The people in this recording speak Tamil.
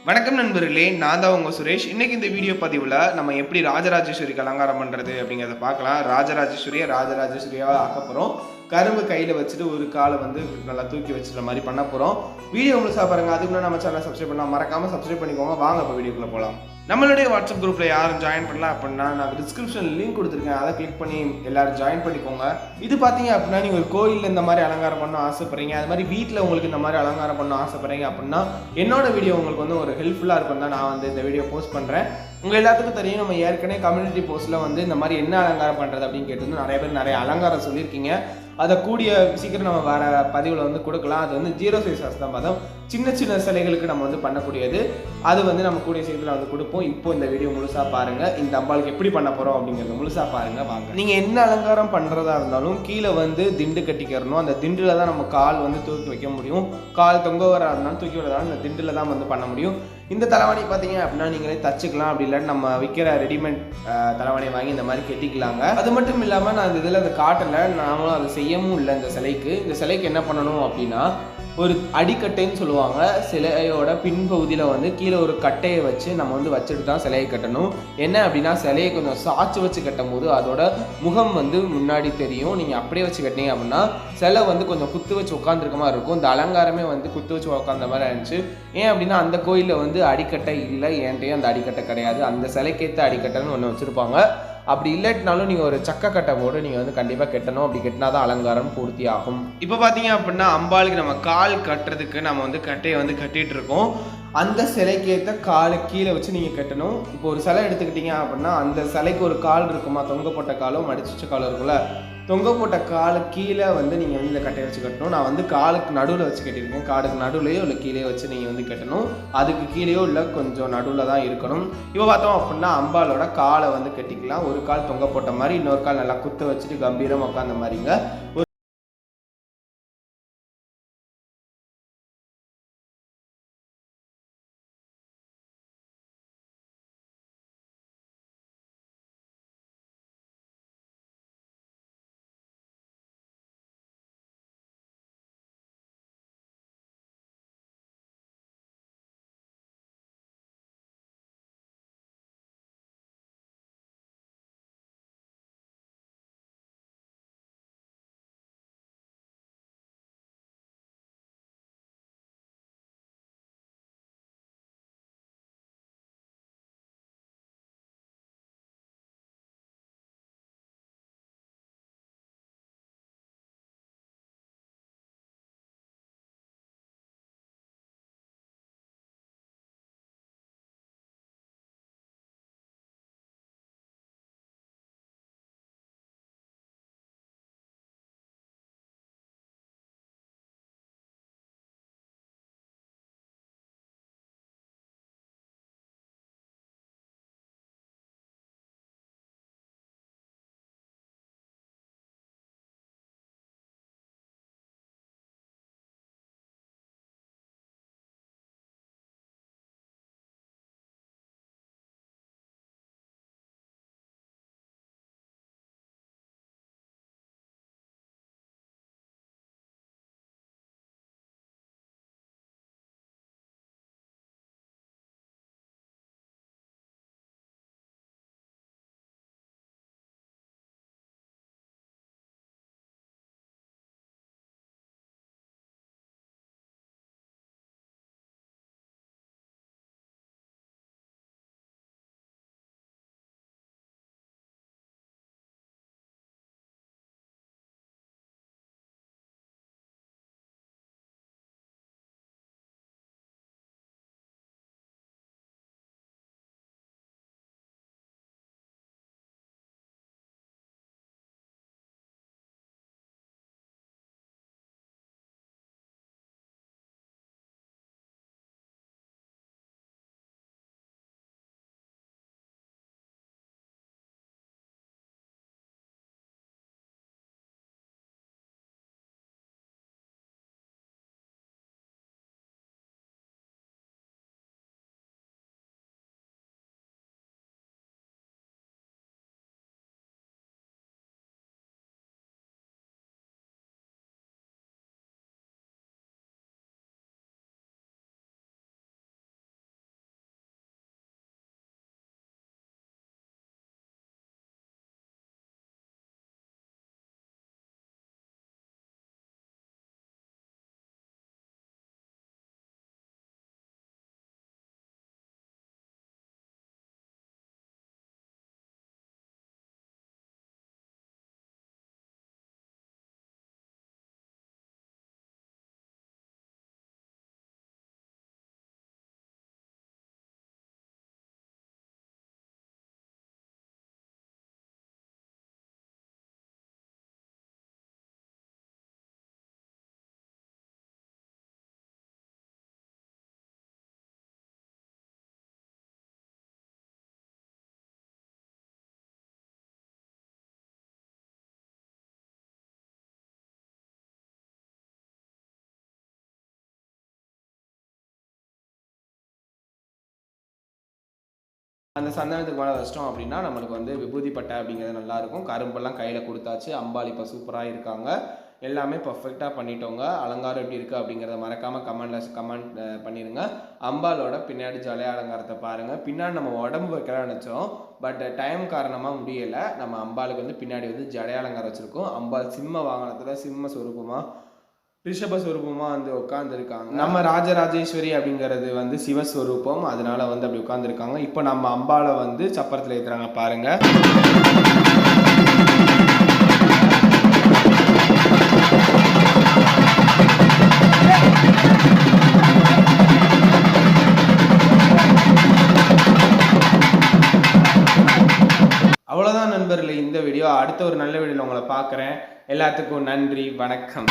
வணக்கம் நண்பர்களே, நான் தான் உங்க சுரேஷ். இன்னைக்கு இந்த வீடியோ பதிவுல நம்ம எப்படி ராஜராஜேஸ்வரிக்கு அலங்காரம் பண்றது அப்படிங்கிறத பார்க்கலாம். ராஜராஜேஸ்வரியா ஆக்கப் போறோம். கரும்பு கையில வச்சுட்டு ஒரு கால வந்து நல்லா தூக்கி வச்சுற மாரி பண்ண போறோம். வீடியோ முழுசா பாருங்க. அதுக்கு முன்னாடி நம்ம சேனலை சப்ஸ்கிரைப் பண்ணலாம். மறக்காம சப்ஸ்கிரைப் பண்ணிக்கோங்க. வாங்க இப்ப வீடியோக்குள்ள போலாம். நம்மளுடைய வாட்ஸ்அப் குரூப்ல யாரும் ஜாயின் பண்ணல அப்படின்னா நான் டிஸ்கிரிப்ஷன் லிங்க் கொடுத்துருக்கேன். அதை கிளிக் பண்ணி எல்லாரும் ஜாயின் பண்ணிக்கோங்க. இது பார்த்தீங்க அப்படின்னா நீங்க ஒரு கோயிலில் இந்த மாதிரி அலங்காரம் பண்ண ஆசைப்படுறீங்க, அது மாதிரி வீட்டில் உங்களுக்கு இந்த மாதிரி அலங்காரம் பண்ண ஆசைப்படுறீங்க அப்படின்னா என்னோட வீடியோ உங்களுக்கு வந்து ஒரு ஹெல்ப்ஃபுல்லாக இருக்கும் தான் நான் வந்து இந்த வீடியோ போஸ்ட் பண்ணுறேன். உங்கள் எல்லாத்துக்கும் தெரியும், நம்ம ஏற்கனவே கம்யூனிட்டி போஸ்ட்டில் வந்து இந்த மாதிரி என்ன அலங்காரம் பண்ணுறது அப்படின்னு கேட்டு நிறைய பேர் நிறைய அலங்காரம் சொல்லியிருக்கீங்க. அதை கூடிய சீக்கிரம் நம்ம வேற பதிவில் வந்து கொடுக்கலாம். அது வந்து 0 சைஸ் ஹஸ்தபாதம் சின்ன சின்ன சிலைகளுக்கு நம்ம வந்து பண்ணக்கூடியது. அது வந்து நம்ம கூடிய சீக்கிரத்தில் வந்து கொடுப்போம். இப்போ இந்த வீடியோ முழுசா பாருங்க. இந்த அம்பாளுக்கு எப்படி பண்ண போறோம் அப்படிங்கிறத முழுசா பாருங்க. வாங்க. நீங்க என்ன அலங்காரம் பண்றதா இருந்தாலும் கீழே வந்து திண்டு கட்டிக்கிறணும். அந்த திண்டுல தான் நம்ம கால் வந்து தூக்கி வைக்க முடியும். கால் தொங்க வரா இருந்தாலும் தூக்கி வரதாலும் இந்த திண்டுல தான் வந்து பண்ண முடியும். இந்த தலைவாணி பார்த்தீங்க அப்படின்னா நீங்களே தச்சுக்கலாம். அப்படி இல்லாட்டி நம்ம விற்கிற ரெடிமேட் தலைவாணி வாங்கி இந்த மாதிரி கெட்டிக்கலாங்க. அது மட்டும் இல்லாமல் நான் இந்த இதில் அதை காட்டலை, நாமளும் அதை செய்யவும் இல்லை. இந்த சிலைக்கு என்ன பண்ணணும் அப்படின்னா, ஒரு அடிக்கட்டைன்னு சொல்லுவாங்க. சிலையோட பின்பகுதியில் வந்து கீழே ஒரு கட்டையை வச்சு நம்ம வந்து வச்சுட்டு தான் சிலையை கட்டணும். என்ன அப்படின்னா, சிலையை கொஞ்சம் சாய்ச்சி வச்சு கட்டும் போது அதோட முகம் வந்து முன்னாடி தெரியும். நீங்கள் அப்படியே வச்சு கட்டினீங்க அப்படின்னா சிலை வந்து கொஞ்சம் குத்து வச்சு உட்காந்துருக்க மாதிரி இருக்கும். இந்த அலங்காரமே வந்து குத்து வச்சு உட்காந்த மாதிரி இருந்துச்சு. ஏன் அப்படின்னா அந்த கோயிலில் வந்து அடிக்கட்டை இல்லை, என்கிட்டயும் அந்த அடிக்கட்டை கிடையாது. அந்த சிலைக்கேற்ற அடிக்கட்டைன்னு ஒன்று வச்சுருப்பாங்க. அப்படி இல்லாட்டினாலும் நீங்கள் ஒரு சக்க கட்டை போட்டு நீங்கள் வந்து கண்டிப்பாக கட்டணும். அப்படி கட்டினா தான் அலங்காரம் பூர்த்தி ஆகும். இப்போ பார்த்தீங்க அப்படின்னா அம்பாளுக்கு நம்ம கால் கட்டுறதுக்கு நம்ம வந்து கட்டையை வந்து கட்டிகிட்டு இருக்கோம். அந்த சிலைக்கு ஏற்ற காலை கீழே வச்சு நீங்கள் கட்டணும். இப்போ ஒரு சிலை எடுத்துக்கிட்டீங்க அப்படின்னா அந்த சிலைக்கு ஒரு கால் இருக்குமா, தொங்க போட்ட காலும் மடிச்சு வச்ச காலம் இருக்குல்ல, தொங்க போட்ட காலு கீழே வந்து நீங்கள் வந்து இந்த கட்டையை வச்சு கட்டணும். நான் வந்து காலுக்கு நடுவில் வச்சு கட்டியிருக்கேன். காலுக்கு நடுவுலையோ இல்லை கீழே வச்சு நீங்கள் வந்து கட்டணும். அதுக்கு கீழேயோ இல்லை கொஞ்சம் நடுவில் தான் இருக்கணும். இப்போ பார்த்தோம் அப்படின்னா அம்பாலோட காலை வந்து கட்டிக்கலாம். ஒரு கால் தொங்க போட்ட மாதிரி, இன்னொரு கால் நல்லா குத்த வச்சுட்டு கம்பீரம் உட்காந்த மாதிரிங்க. அந்த சந்தனத்துக்கு மேலே வச்சிட்டோம் அப்படின்னா நம்மளுக்கு வந்து விபூதி பட்டை அப்படிங்கிறது நல்லாயிருக்கும். கரும்பெல்லாம் கையில் கொடுத்தாச்சு. அம்பாள் இப்போ சூப்பராக இருக்காங்க. எல்லாமே பர்ஃபெக்டாக பண்ணிட்டோங்க. அலங்காரம் எப்படி இருக்குது அப்படிங்கிறத மறக்காமல் கமெண்ட் பண்ணிடுங்க. அம்பாலோட பின்னாடி ஜலை அலங்காரத்தை பாருங்கள். பின்னாடி நம்ம உடம்பு வைக்கலாம் நினச்சோம், பட் டைம் காரணமாக முடியலை. நம்ம அம்பாளுக்கு வந்து பின்னாடி வந்து ஜடை அலங்காரம் வச்சுருக்கோம். அம்பாள் சிம்ம வாகனத்தில் சிம்ம சொரூபமாக ரிஷபஸ்வரூபமாக வந்து உட்காந்துருக்காங்க. நம்ம ராஜராஜேஸ்வரி அப்படிங்கிறது வந்து சிவஸ்வரூபம், அதனால வந்து அப்படி உட்காந்துருக்காங்க. இப்போ நம்ம அம்பாவை வந்து சப்பரத்தில் ஏற்றுறாங்க பாருங்க. அவ்வளோதான் நண்பர்களே இந்த வீடியோ. அடுத்த ஒரு நல்ல வீடியோவில் உங்களை பார்க்குறேன். எல்லாத்துக்கும் நன்றி, வணக்கம்.